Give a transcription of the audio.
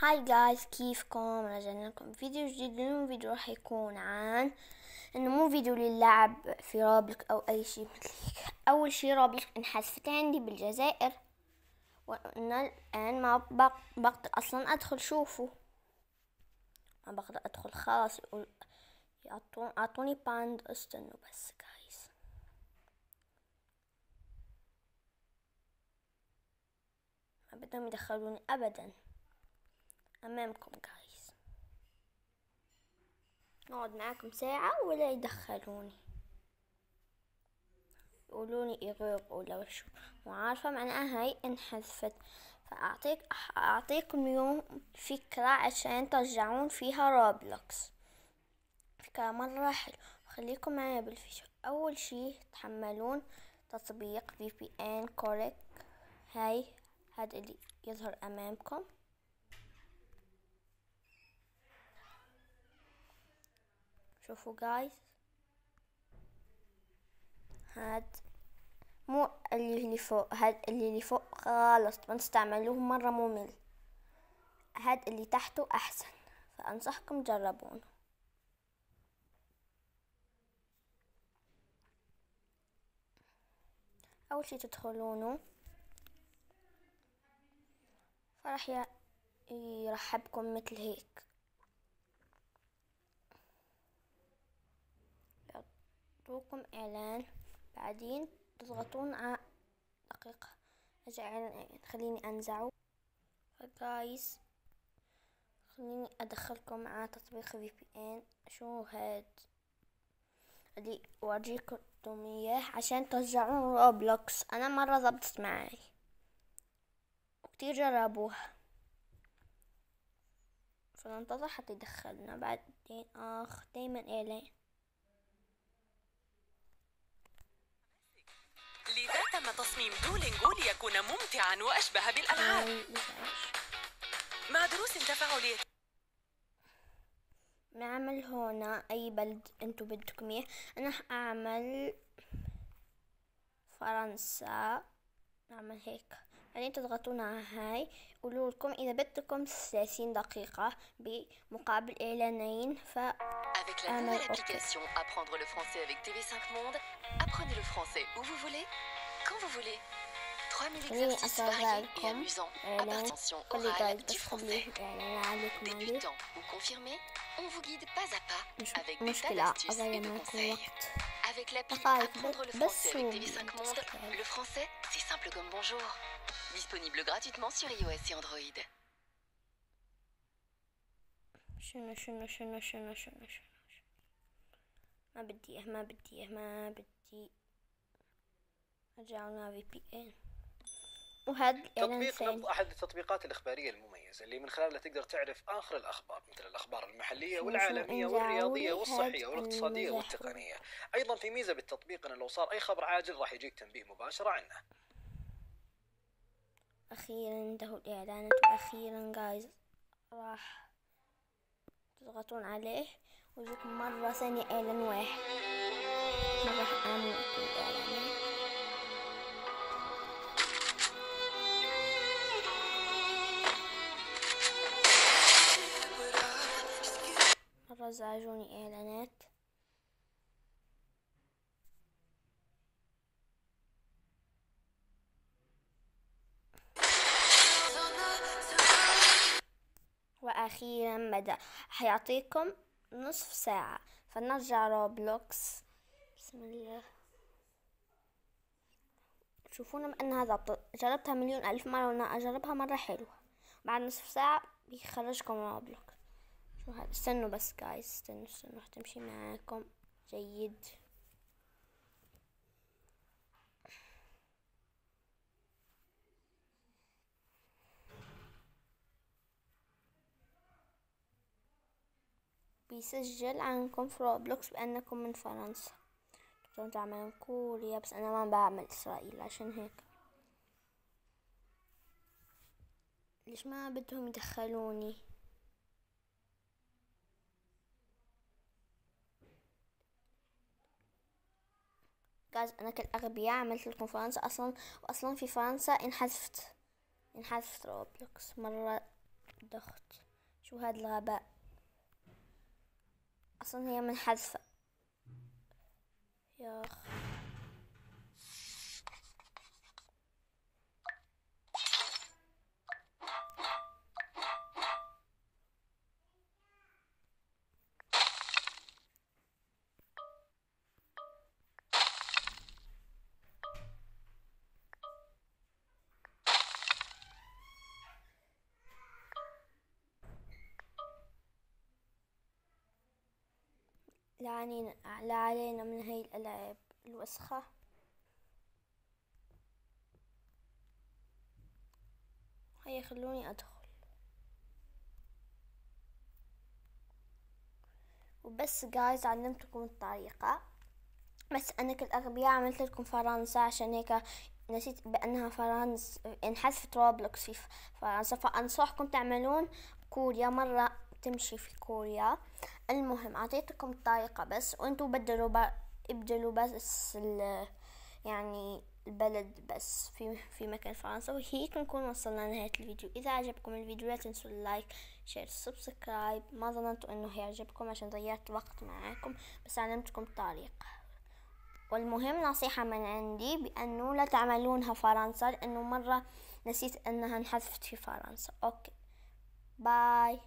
هاي جايز، كيفكم؟ رجعنا لكم فيديو جديد. اليوم فيديو راح يكون عن انه مو فيديو للعب في روبلوك او اي شيء مثل هيك. اول شيء روبلوك انحذفت عندي بالجزائر، وانا الان ما بقدر اصلا ادخل. شوفوا، ما بقدر ادخل. خلاص يقول اعطوني باند. استنوا بس جايز، ما بدهم يدخلوني ابدا. امامكم جايز، نقعد معاكم ساعة ولا يدخلوني، يقولوني إيغوغ ولا وشو. مو عارفة معناها هاي انحذفت. أعطيكم اليوم فكرة عشان ترجعون فيها روبلوكس. فكرة مرة حلوة، خليكم معايا بالفيديو. أول شي تحملون تطبيق VPN كوريك. هذا اللي يظهر أمامكم. شوفوا جايز، هاد مو اللي فوق، هاد اللي فوق خالص ما تستعملوه، مرة ممل. هاد اللي تحته أحسن، فأنصحكم تجربونه. أول شي تدخلونه فراح يرحبكم مثل هيك، يعطوكم إعلان، بعدين تضغطون على دقيقة. خليني أنزعه. فجايز خليني أدخلكم على تطبيق VPN. شو هاد اللي أورجيكم إياه عشان ترجعون روبلوكس. أنا مرة ضبطت معي وكتير جربوها، فننتظر حتى يدخلنا. بعدين دايما إعلان. لذا تم تصميم دولينجو ليكون ممتعا وأشبه بالألعاب مع دروس تفاعلية. نعمل هنا أي بلد انتو بدكم إياه. أنا أعمل فرنسا، نعمل هيك. بعدين تضغطون على هاي، يقولوا لكم إذا بدكم 30 دقيقة بمقابل إعلانين. Avec la nouvelle application Apprendre le français avec TV5 Monde, apprenez le français où vous voulez, quand vous voulez. 3000 exercices variés et amusants en partition orale du français. Débutant ou confirmé, on vous guide pas à pas avec des tas d'astuces et de conseils. Avec l'appli Apprendre le français avec TV5 Monde, le français, c'est simple comme bonjour. Disponible gratuitement sur iOS et Android. شنو ما بدي رجعونا VPN. وهذا تطبيق نبض أحد التطبيقات الإخبارية المميزة اللي من خلالها تقدر تعرف آخر الأخبار، مثل الأخبار المحلية والعالمية والرياضية والصحية والاقتصادية والتقنية. أيضا في ميزة بالتطبيق أنه لو صار أي خبر عاجل راح يجيك تنبيه مباشرة عنه. أخيرا انتهوا الإعلانات، وأخيرا جايز راح تضغطون عليه ويجيكم مرة ثانية إعلان واحد. مرة أعمل الإعلانات. مرة زعجوني إعلانات. وأخيرا بدأ. حيعطيكم نصف ساعة فنرجع روبلوكس. بسم الله. تشوفون أنها ضبط. جربتها مليون ألف مرة وأنا أجربها مرة حلوة. بعد نصف ساعة بيخرجكم روبلوكس. شو هذا؟ استنوا بس جايز، استنوا تمشي معاكم جيد. بيسجل عنكم في روبلوكس بأنكم من فرنسا. تقدرون تعملون كوريا، بس أنا ما بعمل إسرائيل عشان هيك. ليش ما بدهم يدخلوني؟ جايز أنا كالأغبياء عملت لكم فرنسا أصلا، وأصلا في فرنسا انحذفت روبلوكس مرة دخت. شو هاد الغباء؟ اصلا هي منحذفة يا اخ. لا علينا من هاي الألعاب الوسخة. هيا خلوني أدخل وبس. جايز علمتكم الطريقة، بس أنا كالأغبياء عملت لكم فرنسا، عشان هيك نسيت بأنها فرنسا انحذفت روبلوكس في فرنسا. فأنصحكم تعملون كوريا، مرة تمشي في كوريا. المهم أعطيتكم الطريقة بس، وانتوا ابدلوا بس يعني البلد بس في مكان فرنسا. وهيك نكون وصلنا لنهاية الفيديو. إذا عجبكم الفيديو لا تنسوا اللايك شير سبسكرايب. ما ظننتوا انه هيعجبكم عشان ضيعت وقت معاكم، بس علمتكم الطريقة. والمهم نصيحة من عندي بأنه لا تعملونها فرنسا، لأنه مرة نسيت أنها انحذفت في فرنسا. أوكي باي.